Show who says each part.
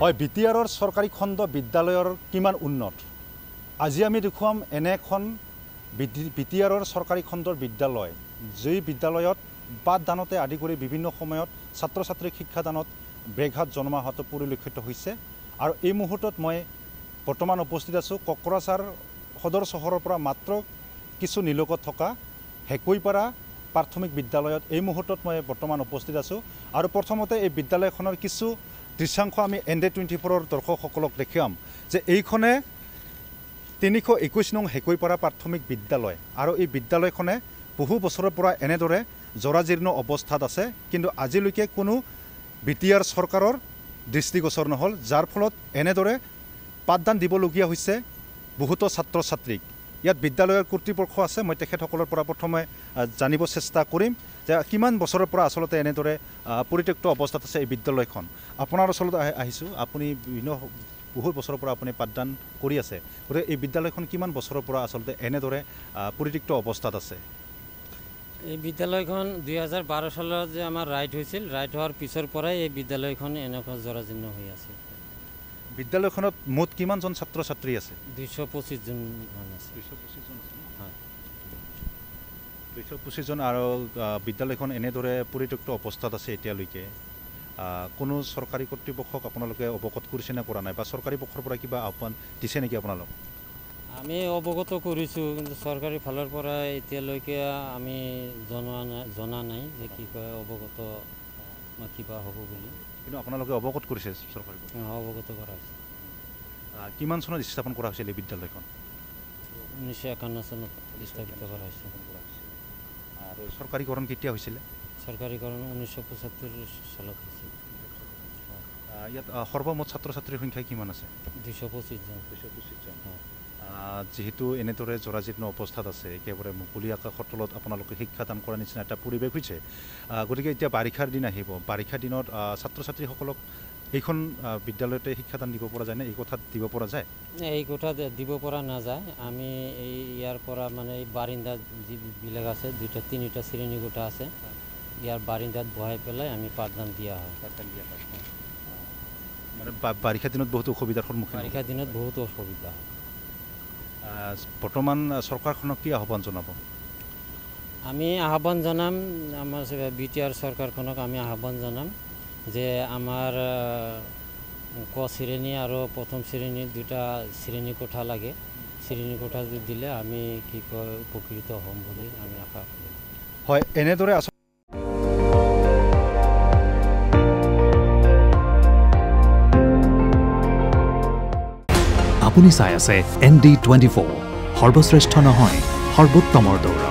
Speaker 1: হয় বিটিআৰৰ চৰকাৰী খণ্ড বিদ্যালয়ৰ কিমান উন্নত আজি আমি দেখুৱাম এনে এখন বিটিআৰৰ চৰকাৰী খণ্ডৰ বিদ্যালয় যি বিদ্যালয়ত পাঠদানতে আদি কৰি বিভিন্ন সময়ত ছাত্ৰ ছাত্ৰীক শিক্ষাদানত ব্যাঘাত জন্মা হোৱাটো পৰিলক্ষিত হৈছে আৰু এই মুহূৰ্তত মই বৰ্তমান উপস্থিত আছোঁ কোকৰাঝাৰ সদৰ চহৰৰ পৰা মাত্ৰ কিছু নিলগত থকা হেকৈপাৰা প্ৰাথমিক বিদ্যালয়ত এই মুহূৰ্তত মই বৰ্তমান উপস্থিত আছোঁ আৰু প্ৰথমতে এই বিদ্যালয়খনৰ কিছু দৃশ্যাংশ আমি ND24ৰ দৰ্শকসকলক দেখুৱাম যে এইখনে 321 নং হেকৈপাৰা প্ৰাথমিক বিদ্যালয় আৰু এই বিদ্যালয়খনে বহু বছৰৰ পৰা এনেদৰে জৰাজীৰ্ণ অৱস্থাত আছে কিন্তু আজিলৈকে কোনো বিটিআৰ চৰকাৰৰ দৃষ্টিগোচৰ নহল যাৰ ফলত এনেদৰে পাঠদান দিবলগীয়া হৈছে বহুতো ছাত্ৰ ছাত্ৰীক ইয়াত বিদ্যালয়ৰ কৰ্তৃপক্ষ আছে মই তেখেতসকলৰ পৰা প্ৰথমে জানিব চেষ্টা কৰিম যে কিমান বছৰৰ পৰা আসলতে এনেদৰে পৰিত্যক্ত অৱস্থাত আছে এই বিদ্যালয়খন আপোনাৰ ওচৰত আহিছোঁ আপুনি বিভিন্ন বহুত বছৰৰ পৰা আপুনি পাঠদান কৰি আছে গতিকে এই বিদ্যালয়খন কিমান বছৰৰ পৰা আসলতে এনেদৰে পৰিত্যক্ত অৱস্থাত আছে
Speaker 2: এই বিদ্যালয়খন 2012 চনত যে আমাৰ ৰাইট হৈছিল ৰাইট হোৱাৰ পিছৰ পৰাই এই বিদ্যালয়খন এনেকুৱা জৰাজীৰ্ণ হৈ আছে
Speaker 1: বিদ্যালয়খনত মুঠ কিমানজন ছাত্ৰ ছাত্ৰী আছে
Speaker 2: 225 জন আছে
Speaker 1: 225 জন আৰু বিদ্যালয়খন এনেদৰে পৰিত্যক্ত অৱস্থাত আছে এতিয়ালৈকে কোনো চৰকাৰী কৰ্তৃপক্ষক আপোনালোকে অৱগত কৰিছে নে কৰা নাই বা চৰকাৰী পক্ষৰ পৰা কিবা আহ্বান দিছে নেকি আপোনালোক
Speaker 2: আমি অৱগত কৰিছোঁ কিন্তু চৰকাৰী ফালৰ পৰা এতিয়ালৈকে আমি জনা নাই যে কি কয় অৱগত কিবা হ'ব বুলি
Speaker 1: কিন্তু আপোনালোকে অৱগত কৰিছে চৰকাৰী
Speaker 2: অৱগত কৰা হৈছে
Speaker 1: কিমান চনত স্থাপন কৰা হৈছিল এই বিদ্যালয়খন
Speaker 2: 1951 চনত স্থাপিত কৰা হৈছে
Speaker 1: আৰু চৰকাৰীকৰণ কেতিয়া হৈছিলে
Speaker 2: চৰকাৰীকৰণ 1975 চনত হৈছিল
Speaker 1: ইয়াত সৰ্বমুঠ ছাত্ৰ ছাত্ৰীৰ সংখ্যা কিমান আছে
Speaker 2: 225 জন
Speaker 1: যেহেতু এনেদৰে জৰাজীৰ্ণ অৱস্থাত আছে একেবাৰে মুকলি আকাশৰ তলত আপোনালোকে শিক্ষাদান কৰাৰ নিচিনা এটা পৰিৱেশ হৈছে গতিকে এতিয়া বাৰিষাৰ দিন আহিব বাৰিষাৰ দিনত ছাত্ৰ ছাত্ৰীসকলক এইখন বিদ্যালয়তে শিক্ষাদান দিব পৰা যায় নে এই কোঠাত দিব পৰা যায়
Speaker 2: এই কোঠাত দিব পৰা নাযায় আমি এই ইয়াৰ পৰা মানে এই বাৰিন্দা যিবিলাক আছে দুটা তিনিটা শ্ৰেণী কোঠা আছে ইয়াৰ বাৰিন্দাত বহাই পেলাই আমি পাঠদান দিয়া হয়
Speaker 1: মানে বাৰিষা দিনত বহুত অসুবিধাৰ সন্মুখীন
Speaker 2: বাৰিষা দিনত বহুত অসুবিধা হয়
Speaker 1: বৰ্তমান চৰকাৰখনক কি আহ্বান জনাব
Speaker 2: আমি আহ্বান জনাম আমাৰ বিটিআৰ চৰকাৰখনক আমি আহ্বান জনাম যে আমাৰ ক শ্ৰেণী আৰু প্ৰথম শ্ৰেণী দুটা শ্ৰেণী কোঠা লাগে শ্ৰেণী কোঠা দিলে আমি কি কয় উপকৃত হ'ম বুলি আমি আশা কৰোঁ
Speaker 1: হয় এনেদৰে
Speaker 3: আপুনি চাই আছে ND24 সৰ্বশ্ৰেষ্ঠ নহয় সৰ্বোত্তমৰ দৌৰা